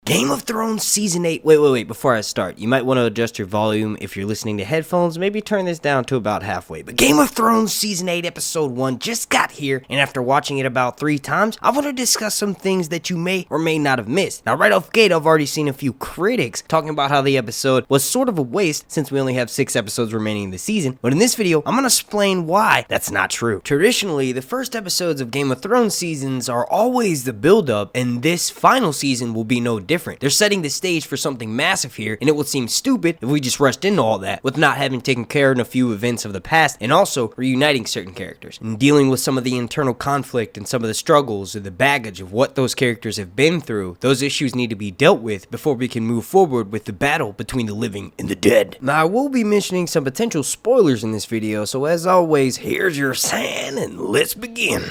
Game of Thrones Season 8. Wait, before I start, you might want to adjust your volume if you're listening to headphones. Maybe turn this down to about halfway. But Game of Thrones Season 8 Episode 1 just got here, and after watching it about 3 times, I want to discuss some things that you may or may not have missed. Now, right off gate, I've already seen a few critics talking about how the episode was sort of a waste since we only have 6 episodes remaining in the season. But in this video, I'm going to explain why that's not true. Traditionally, the first episodes of Game of Thrones seasons are always the build-up, and this final season will be no different. They're setting the stage for something massive here, and it would seem stupid if we just rushed into all that with not having taken care of a few events of the past and also reuniting certain characters and dealing with some of the internal conflict and some of the struggles or the baggage of what those characters have been through. Those issues need to be dealt with before we can move forward with the battle between the living and the dead. Now, I will be mentioning some potential spoilers in this video, so as always, here's your sign and let's begin.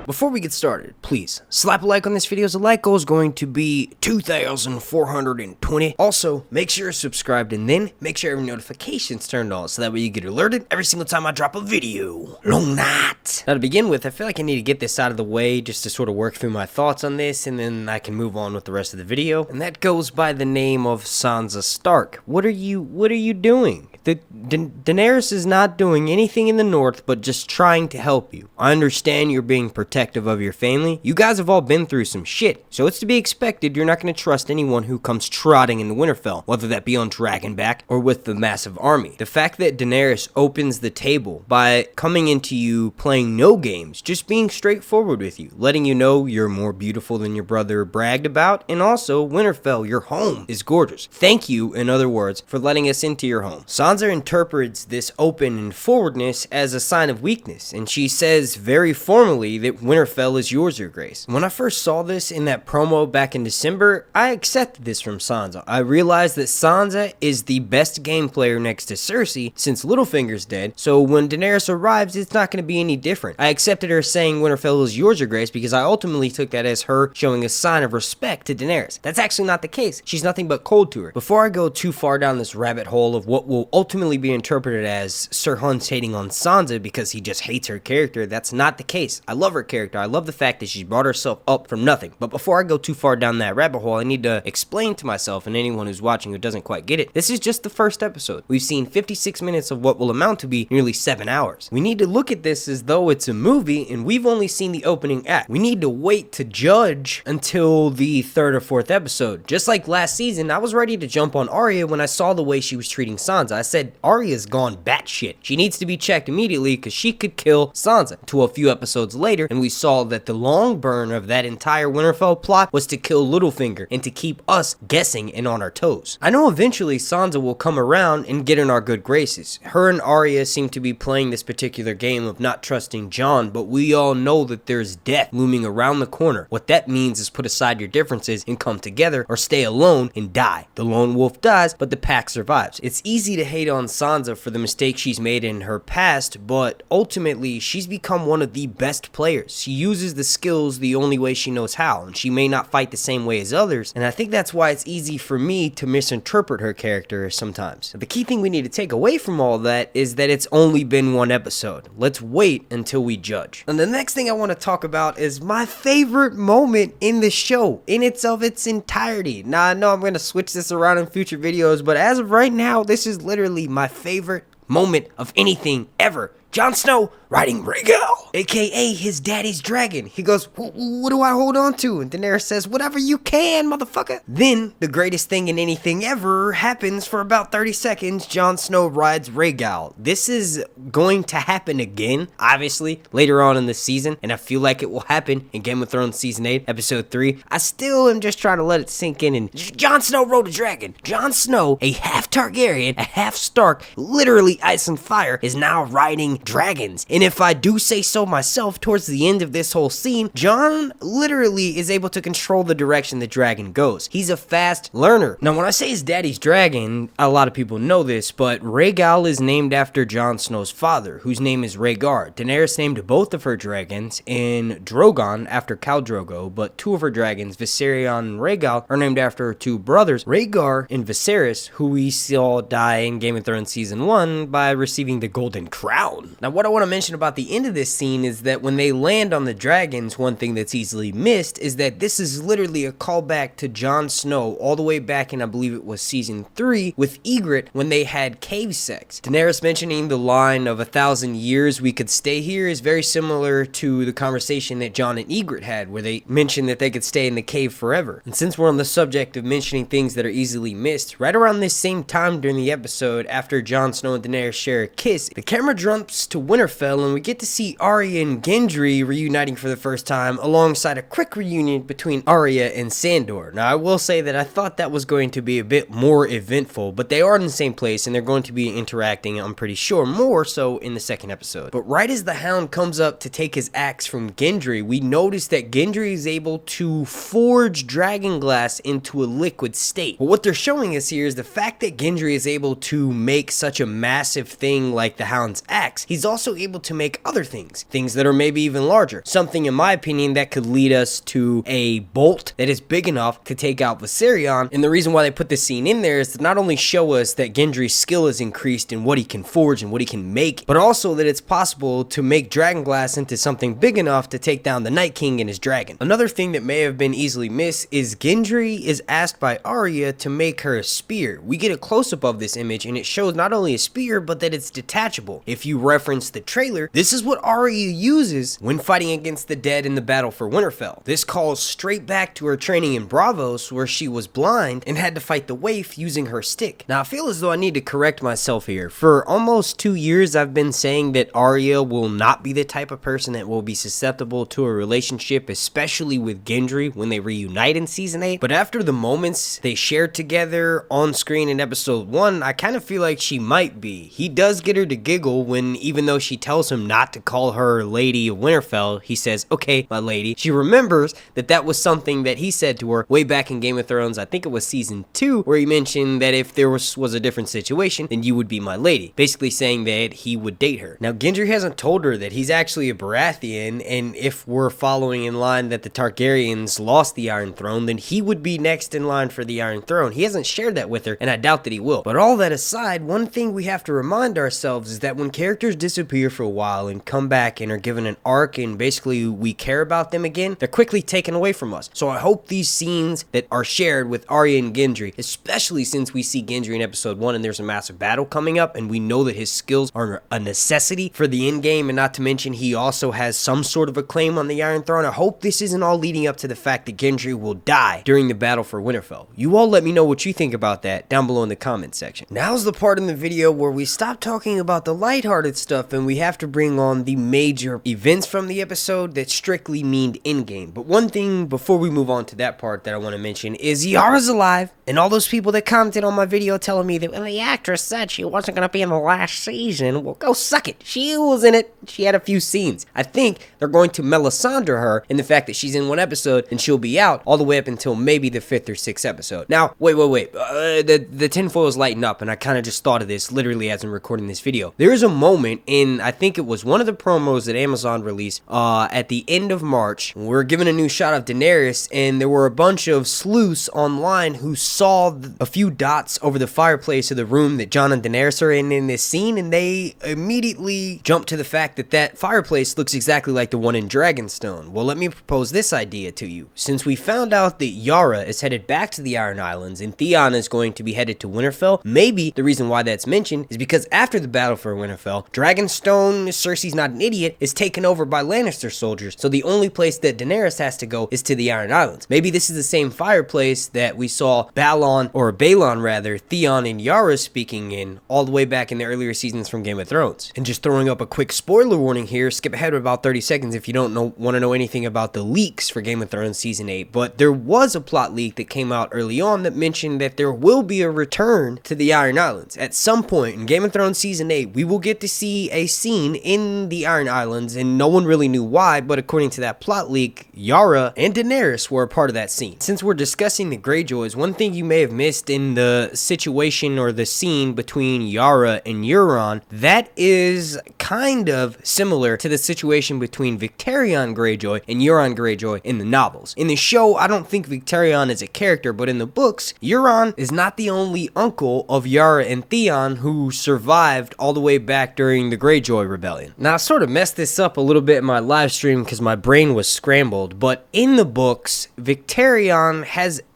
Before we get started, please slap a like on this video as the like goal is going to be 2,420. Also, make sure you're subscribed and then make sure every notification's turned on so that way you get alerted every single time I drop a video. Long night. Now to begin with, I feel like I need to get this out of the way just to sort of work through my thoughts on this and then I can move on with the rest of the video. And that goes by the name of Sansa Stark. What are you doing? Daenerys is not doing anything in the north but just trying to help you. I understand you're being protective of your family. You guys have all been through some shit, so it's to be expected you're not going to trust anyone who comes trotting into Winterfell, whether that be on Dragonback or with the massive army. The fact that Daenerys opens the table by coming into you playing no games, just being straightforward with you, letting you know you're more beautiful than your brother bragged about, and also Winterfell, your home, is gorgeous. Thank you, in other words, for letting us into your home. Sansa interprets this open and forwardness as a sign of weakness, and she says very formally that Winterfell is yours, your grace. When I first saw this in that promo back in December, I accepted this from Sansa. I realized that Sansa is the best game player next to Cersei since Littlefinger's dead, so when Daenerys arrives, it's not going to be any different. I accepted her saying Winterfell is yours, your grace, because I ultimately took that as her showing a sign of respect to Daenerys. That's actually not the case. She's nothing but cold to her. Before I go too far down this rabbit hole of what will ultimately be interpreted as Sir Hunt's hating on Sansa because he just hates her character, that's not the case. I love her character. I love the fact that she brought herself up from nothing. But before I go too far down that rabbit hole, I need to explain to myself and anyone who's watching who doesn't quite get it, this is just the first episode. We've seen 56 minutes of what will amount to be nearly 7 hours. We need to look at this as though it's a movie and we've only seen the opening act. We need to wait to judge until the 3rd or 4th episode. Just like last season, I was ready to jump on Arya when I saw the way she was treating Sansa. I said, Arya's gone batshit. She needs to be checked immediately because she could kill Sansa. Until a few episodes later, and we saw that the long burn of that entire Winterfell plot was to kill Littlefinger and to keep us guessing and on our toes. I know eventually Sansa will come around and get in our good graces. Her and Arya seem to be playing this particular game of not trusting Jon, but we all know that there's death looming around the corner. What that means is put aside your differences and come together or stay alone and die. The lone wolf dies, but the pack survives. It's easy to hate on Sansa for the mistakes she's made in her past, but ultimately she's become one of the best players. She uses the skills the only way she knows how, and she may not fight the same way as others, and I think that's why it's easy for me to misinterpret her character sometimes. The key thing we need to take away from all that is that it's only been 1 episode. Let's wait until we judge. And the next thing I want to talk about is my favorite moment in the show, in its entirety. Now, I know I'm going to switch this around in future videos, but as of right now, this is literally my favorite moment of anything ever. Jon Snow riding Rhaegal, aka his daddy's dragon. He goes, what do I hold on to? And Daenerys says, whatever you can, motherfucker. Then, the greatest thing in anything ever happens for about 30 seconds. Jon Snow rides Rhaegal. This is going to happen again, obviously, later on in the season, and I feel like it will happen in Game of Thrones Season 8, Episode 3. I still am just trying to let it sink in, and Jon Snow rode a dragon. Jon Snow, a half Targaryen, a half Stark, literally ice and fire, is now riding dragons. And if I do say so myself, towards the end of this whole scene, Jon literally is able to control the direction the dragon goes. He's a fast learner. Now, when I say his daddy's dragon, a lot of people know this, but Rhaegal is named after Jon Snow's father, whose name is Rhaegar. Daenerys named both of her dragons in Drogon after Khal Drogo, but 2 of her dragons, Viserion and Rhaegal, are named after her 2 brothers, Rhaegar and Viserys, who we saw die in Game of Thrones Season 1 by receiving the Golden Crown. scene. Now, what I want to mention about the end of this scene is that when they land on the dragons, one thing that's easily missed is that this is literally a callback to Jon Snow all the way back in, I believe it was season 3, with Ygritte when they had cave sex. Daenerys mentioning the line of 1,000 years we could stay here is very similar to the conversation that Jon and Ygritte had, where they mentioned that they could stay in the cave forever. And since we're on the subject of mentioning things that are easily missed, right around this same time during the episode, after Jon Snow and Daenerys share a kiss, the camera jumps to Winterfell and we get to see Arya and Gendry reuniting for the first time, alongside a quick reunion between Arya and Sandor. Now, I will say that I thought that was going to be a bit more eventful, but they are in the same place and they're going to be interacting, I'm pretty sure, more so in the second episode. But right as the Hound comes up to take his axe from Gendry, we notice that Gendry is able to forge dragon glass into a liquid state. But what they're showing us here is the fact that Gendry is able to make such a massive thing like the Hound's axe, he's also able to make other things that are maybe even larger. Something, in my opinion, that could lead us to a bolt that is big enough to take out Viserion. And the reason why they put this scene in there is to not only show us that Gendry's skill is increased in what he can forge and what he can make, but also that it's possible to make dragon glass into something big enough to take down the Night King and his dragon. Another thing that may have been easily missed is Gendry is asked by Arya to make her a spear. We get a close-up of this image and it shows not only a spear, but that it's detachable. If you reference the trailer, this is what Arya uses when fighting against the dead in the battle for Winterfell. This calls straight back to her training in Braavos, where she was blind and had to fight the waif using her stick. Now, I feel as though I need to correct myself here. For almost 2 years, I've been saying that Arya will not be the type of person that will be susceptible to a relationship, especially with Gendry when they reunite in season 8. But after the moments they shared together on screen in episode 1, I kind of feel like she might be. He does get her to giggle when, even though she tells him not to call her Lady of Winterfell, he says, "Okay, my lady." She remembers that that was something that he said to her way back in Game of Thrones, I think it was season 2, where he mentioned that if there was a different situation, then you would be my lady. Basically saying that he would date her. Now, Gendry hasn't told her that he's actually a Baratheon, and if we're following in line that the Targaryens lost the Iron Throne, then he would be next in line for the Iron Throne. He hasn't shared that with her, and I doubt that he will. But all that aside, one thing we have to remind ourselves is that when characters disappear for a while and come back and are given an arc and basically we care about them again, they're quickly taken away from us. So I hope these scenes that are shared with Arya and Gendry, especially since we see Gendry in episode 1 and there's a massive battle coming up and we know that his skills are a necessity for the end game, and not to mention he also has some sort of a claim on the Iron Throne. I hope this isn't all leading up to the fact that Gendry will die during the battle for Winterfell. You all let me know what you think about that down below in the comment section. Now's the part in the video where we stop talking about the lighthearted stuff and we have to bring on the major events from the episode that strictly mean endgame. But one thing before we move on to that part that I want to mention is Yara's alive, and all those people that commented on my video telling me that, well, the actress said she wasn't going to be in the last season, well, go suck it. She was in it. She had a few scenes. I think they're going to Melisandre her in the fact that she's in one episode and she'll be out all the way up until maybe the 5th or 6th episode. Now, wait. The tinfoil is lighting up, and I kind of just thought of this literally as I'm recording this video. There is a moment in, I think it was one of the promos that Amazon released at the end of March. We're given a new shot of Daenerys, and there were a bunch of sleuths online who saw a few dots over the fireplace of the room that Jon and Daenerys are in this scene, and they immediately jumped to the fact that that fireplace looks exactly like the one in Dragonstone. Well, let me propose this idea to you. Since we found out that Yara is headed back to the Iron Islands and Theon is going to be headed to Winterfell, maybe the reason why that's mentioned is because after the battle for Winterfell, Dragonstone, Cersei's not an idiot, is taken over by Lannister soldiers, so the only place that Daenerys has to go is to the Iron Islands. Maybe this is the same fireplace that we saw Balon rather, Theon and Yara speaking in all the way back in the earlier seasons from Game of Thrones. And just throwing up a quick spoiler warning here, skip ahead about 30 seconds if you don't want to know anything about the leaks for Game of Thrones Season 8, but there was a plot leak that came out early on that mentioned that there will be a return to the Iron Islands. At some point in Game of Thrones Season 8, we will get to see a scene in the Iron Islands, and no one really knew why, but according to that plot leak, Yara and Daenerys were a part of that scene. Since we're discussing the Greyjoys, one thing you may have missed in the situation or the scene between Yara and Euron, that is kind of similar to the situation between Victarion Greyjoy and Euron Greyjoy in the novels. In the show, I don't think Victarion is a character, but in the books, Euron is not the only uncle of Yara and Theon who survived all the way back during during the Greyjoy Rebellion. Now, I sort of messed this up a little bit in my live stream because my brain was scrambled, but in the books, Victarion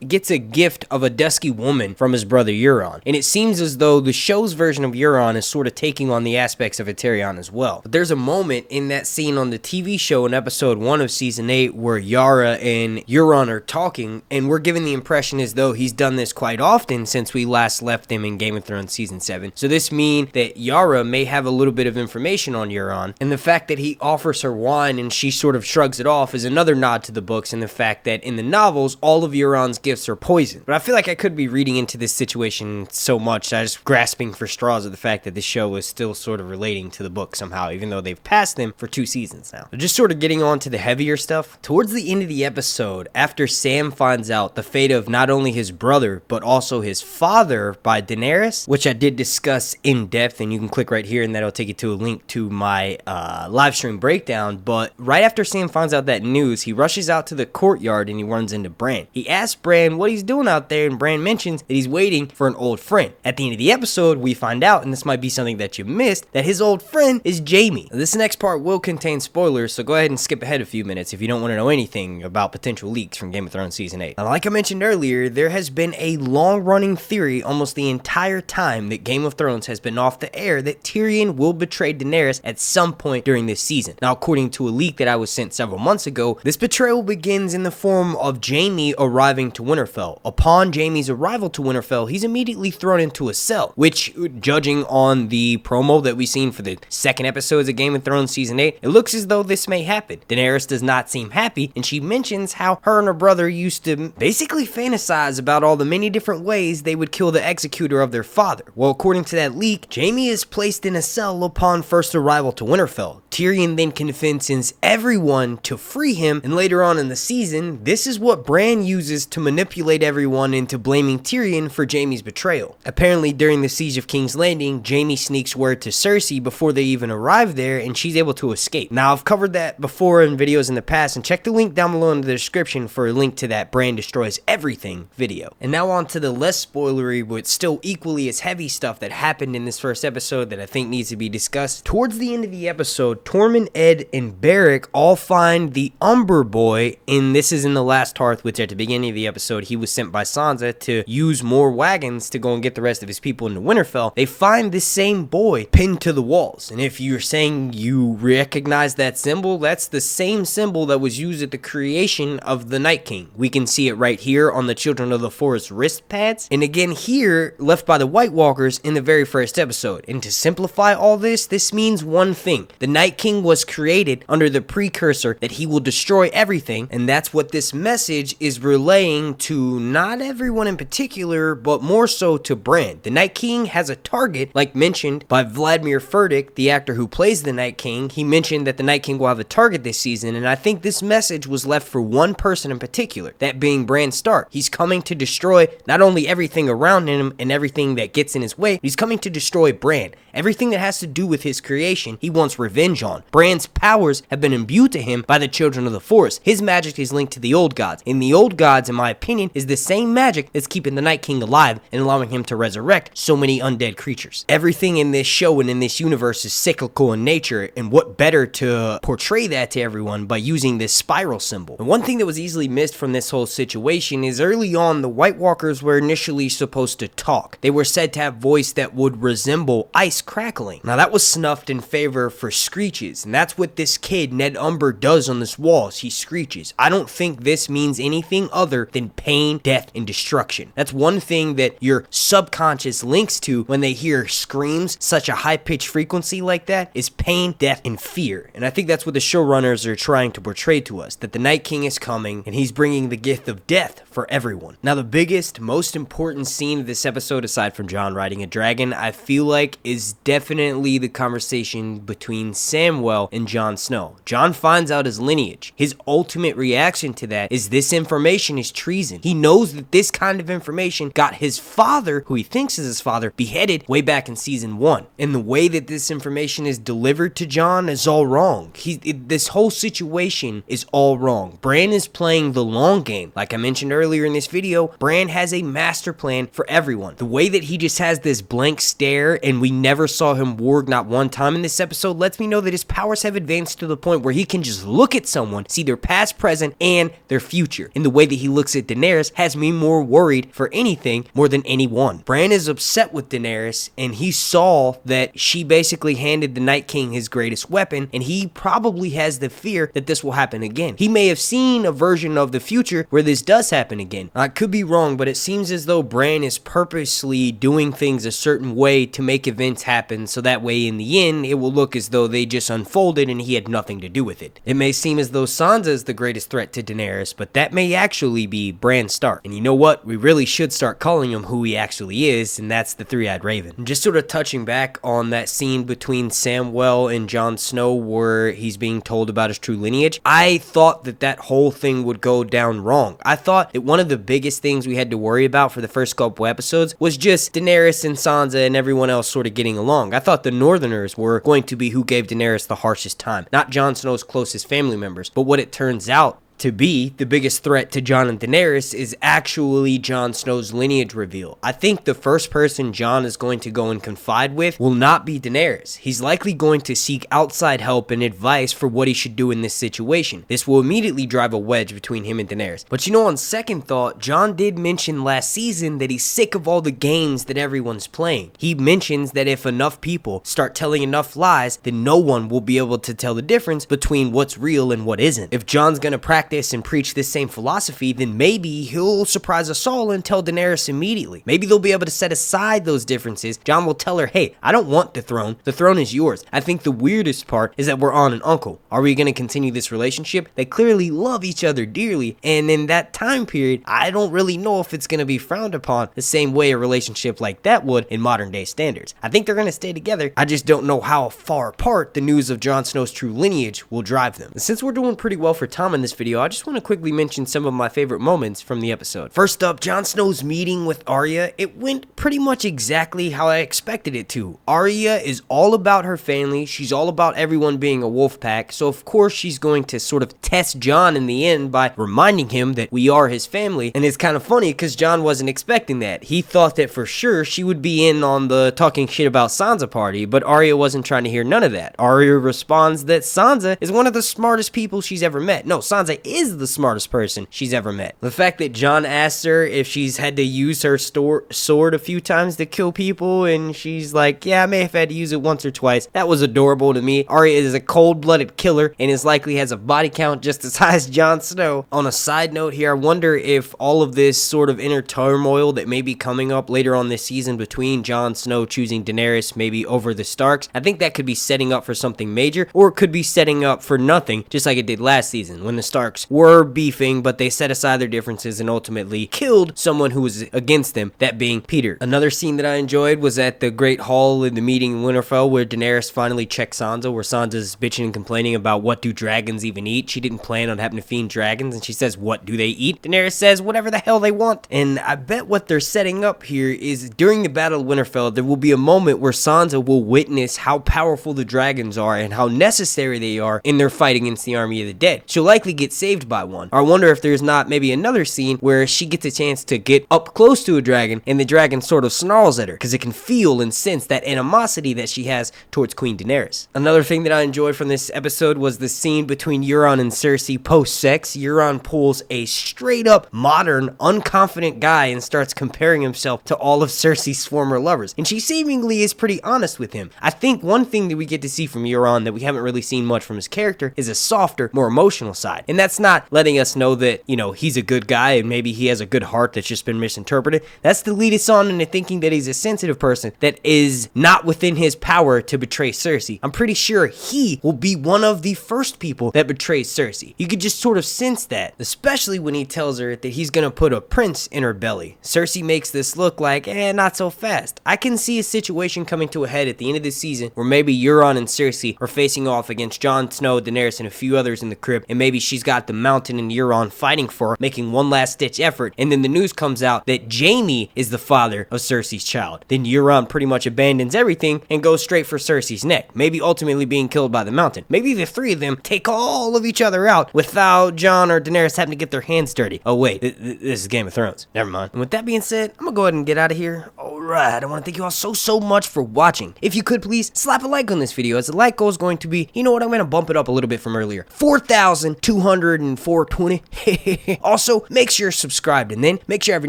gets a gift of a dusky woman from his brother Euron, and it seems as though the show's version of Euron is sort of taking on the aspects of Victarion as well. But there's a moment in that scene on the TV show in episode 1 of season 8 where Yara and Euron are talking, and we're given the impression as though he's done this quite often since we last left him in Game of Thrones season 7. So this means that Yara may have a little bit of information on Euron, and the fact that he offers her wine and she sort of shrugs it off is another nod to the books and the fact that in the novels, all of Euron's gifts are poison. But I feel like I could be reading into this situation so much, I was grasping for straws of the fact that the show is still sort of relating to the book somehow, even though they've passed them for 2 seasons now. Just sort of getting on to the heavier stuff. Towards the end of the episode, after Sam finds out the fate of not only his brother, but also his father by Daenerys, which I did discuss in depth, and you can click right here and that'll take you to a link to my live stream breakdown. But right after Sam finds out that news, he rushes out to the courtyard and he runs into Bran. He asks Bran what he's doing out there, and Bran mentions that he's waiting for an old friend. At the end of the episode, we find out, and this might be something that you missed, that his old friend is Jaime. This next part will contain spoilers, so go ahead and skip ahead a few minutes if you don't want to know anything about potential leaks from Game of Thrones Season 8. Now, like I mentioned earlier, there has been a long-running theory almost the entire time that Game of Thrones has been off the air that Tyrion will betray Daenerys at some point during this season. Now, according to a leak that I was sent several months ago, this betrayal begins in the form of Jaime arriving to Winterfell. Upon Jaime's arrival to Winterfell, he's immediately thrown into a cell, which, judging on the promo that we've seen for the second episodes of Game of Thrones Season 8, it looks as though this may happen. Daenerys does not seem happy, and she mentions how her and her brother used to basically fantasize about all the many different ways they would kill the executor of their father. Well, according to that leak, Jaime is placed in a cell upon first arrival to Winterfell. Tyrion then convinces everyone to free him, and later on in the season, this is what Bran uses to manipulate everyone into blaming Tyrion for Jaime's betrayal. Apparently, during the Siege of King's Landing, Jaime sneaks word to Cersei before they even arrive there, and she's able to escape. Now, I've covered that before in videos in the past, and check the link down below in the description for a link to that Bran destroys everything video. And now on to the less spoilery, but still equally as heavy stuff that happened in this first episode that I think needs to be discussed. Towards the end of the episode, Tormund, Ed, and Beric all find the Umber Boy, and this is in the Last Hearth, which at the beginning of the episode, he was sent by Sansa to use more wagons to go and get the rest of his people into Winterfell. They find this same boy pinned to the walls, and if you're saying you recognize that symbol, that's the same symbol that was used at the creation of the Night King. We can see it right here on the Children of the Forest wrist pads, and again here, left by the White Walkers in the very first episode. And to simplify all this means one thing. The Night King was created under the precursor that he will destroy everything, and that's what this message is relaying to not everyone in particular, but more so to Bran. The Night King has a target, like mentioned by Vladimir Furtick, the actor who plays the Night King. He mentioned that the Night King will have a target this season, and I think this message was left for one person in particular, that being Bran Stark. He's coming to destroy not only everything around him and everything that gets in his way, but he's coming to destroy Bran. Everything that has to do with his creation, he wants revenge on. Bran's powers have been imbued to him by the Children of the Forest. His magic is linked to the Old Gods, and the Old Gods, in my opinion, is the same magic that's keeping the Night King alive and allowing him to resurrect so many undead creatures. Everything in this show and in this universe is cyclical in nature, and what better to portray that to everyone by using this spiral symbol. And one thing that was easily missed from this whole situation is early on, the White Walkers were initially supposed to talk. They were said to have voice that would resemble ice crackling. Now that was snuffed in favor for screeches, and that's what this kid, Ned Umber, does on this walls. He screeches. I don't think this means anything other than pain, death, and destruction. That's one thing that your subconscious links to when they hear screams, such a high-pitched frequency like that, is pain, death, and fear. And I think that's what the showrunners are trying to portray to us, that the Night King is coming, and he's bringing the gift of death for everyone. Now, the biggest, most important scene of this episode, aside from Jon riding a dragon, I feel like is definitely the conversation between Samwell and Jon Snow. Jon finds out his lineage. His ultimate reaction to that is this information is treason. He knows that this kind of information got his father, who he thinks is his father, beheaded way back in season 1. And the way that this information is delivered to Jon is all wrong. This whole situation is all wrong. Bran is playing the long game. Like I mentioned earlier in this video, Bran has a master plan for everyone. The way that he just has this blank stare and we never saw him warg not one time in this episode lets me know that his powers have advanced to the point where he can just look at someone, see their past, present, and their future. And the way that he looks at Daenerys has me more worried for anything more than anyone. Bran is upset with Daenerys, and he saw that she basically handed the Night King his greatest weapon, and he probably has the fear that this will happen again. He may have seen a version of the future where this does happen again. I could be wrong, but it seems as though Bran is purposely doing things a certain way to make events happen, so that way in the end it will look as though they just unfolded and he had nothing to do with it. It may seem as though Sansa is the greatest threat to Daenerys, but that may actually be Bran Stark. And you know what? We really should start calling him who he actually is, and that's the Three-Eyed Raven. And just sort of touching back on that scene between Samwell and Jon Snow where he's being told about his true lineage, I thought that that whole thing would go down wrong. I thought that one of the biggest things we had to worry about for the first couple episodes was just Daenerys and Sansa and everyone else sort of getting along. I thought the Northerners were going to be who gave Daenerys the harshest time, not Jon Snow's closest family members. But what it turns out to be, the biggest threat to Jon and Daenerys is actually Jon Snow's lineage reveal. I think the first person Jon is going to go and confide with will not be Daenerys. He's likely going to seek outside help and advice for what he should do in this situation. This will immediately drive a wedge between him and Daenerys. But you know, on second thought, Jon did mention last season that he's sick of all the games that everyone's playing. He mentions that if enough people start telling enough lies, then no one will be able to tell the difference between what's real and what isn't. If Jon's gonna practice and preach this same philosophy, then maybe he'll surprise us all and tell Daenerys immediately. Maybe they'll be able to set aside those differences. Jon will tell her, hey, I don't want the throne is yours. I think the weirdest part is that we're aunt and uncle. Are we going to continue this relationship? They clearly love each other dearly, and in that time period, I don't really know if it's going to be frowned upon the same way a relationship like that would in modern day standards. I think they're going to stay together. I just don't know how far apart the news of Jon Snow's true lineage will drive them. And since we're doing pretty well for time in this video, I just want to quickly mention some of my favorite moments from the episode. First up, Jon Snow's meeting with Arya. It went pretty much exactly how I expected it to. Arya is all about her family. She's all about everyone being a wolf pack. So of course she's going to sort of test Jon in the end by reminding him that we are his family. And it's kind of funny because Jon wasn't expecting that. He thought that for sure she would be in on the talking shit about Sansa party, but Arya wasn't trying to hear none of that. Arya responds that Sansa is one of the smartest people she's ever met. No, Sansa is the smartest person she's ever met. The fact that Jon asked her if she's had to use her sword a few times to kill people, and she's like, yeah, I may have had to use it once or twice. That was adorable to me. Arya is a cold-blooded killer and is likely has a body count just as high as Jon Snow. On a side note here, I wonder if all of this sort of inner turmoil that may be coming up later on this season between Jon Snow choosing Daenerys maybe over the Starks, I think that could be setting up for something major, or it could be setting up for nothing, just like it did last season when the Starks were beefing, but they set aside their differences and ultimately killed someone who was against them, that being Peter. Another scene that I enjoyed was at the Great Hall in the meeting in Winterfell where Daenerys finally checks Sansa, where Sansa's bitching and complaining about what do dragons even eat. She didn't plan on having to feed dragons, and she says, what do they eat? Daenerys says, whatever the hell they want. And I bet what they're setting up here is during the Battle of Winterfell, there will be a moment where Sansa will witness how powerful the dragons are and how necessary they are in their fight against the army of the dead. She'll likely get saved by one. Or I wonder if there's not maybe another scene where she gets a chance to get up close to a dragon and the dragon sort of snarls at her because it can feel and sense that animosity that she has towards Queen Daenerys. Another thing that I enjoyed from this episode was the scene between Euron and Cersei post-sex. Euron pulls a straight up modern, unconfident guy and starts comparing himself to all of Cersei's former lovers. And she seemingly is pretty honest with him. I think one thing that we get to see from Euron that we haven't really seen much from his character is a softer, more emotional side. And that's not letting us know that, you know, he's a good guy and maybe he has a good heart that's just been misinterpreted. That's to lead us on into thinking that he's a sensitive person that is not within his power to betray Cersei. I'm pretty sure he will be one of the first people that betrays Cersei. You could just sort of sense that, especially when he tells her that he's gonna put a prince in her belly. Cersei makes this look like, not so fast. I can see a situation coming to a head at the end of the season where maybe Euron and Cersei are facing off against Jon Snow, Daenerys, and a few others in the crypt, and maybe she's got the Mountain and Euron fighting for her, making one last ditch effort, and then the news comes out that Jaime is the father of Cersei's child. Then Euron pretty much abandons everything and goes straight for Cersei's neck, maybe ultimately being killed by the Mountain. Maybe the three of them take all of each other out without Jon or Daenerys having to get their hands dirty. Oh wait, this is Game of Thrones. Never mind. And with that being said, I'm gonna go ahead and get out of here. All Alright, I want to thank you all so much for watching. If you could please slap a like on this video, as the like goal is going to be, you know what, I'm going to bump it up a little bit from earlier. 4,204.20. Also, make sure you're subscribed, and then make sure every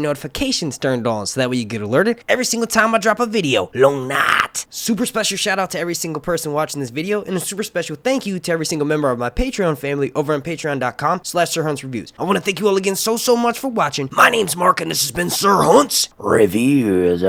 notification's turned on so that way you get alerted every single time I drop a video. Long night. Super special shout out to every single person watching this video, and a super special thank you to every single member of my Patreon family over on patreon.com/SirHuntsReviews. I want to thank you all again so much for watching. My name's Mark, and this has been Sir Hunt's Reviews.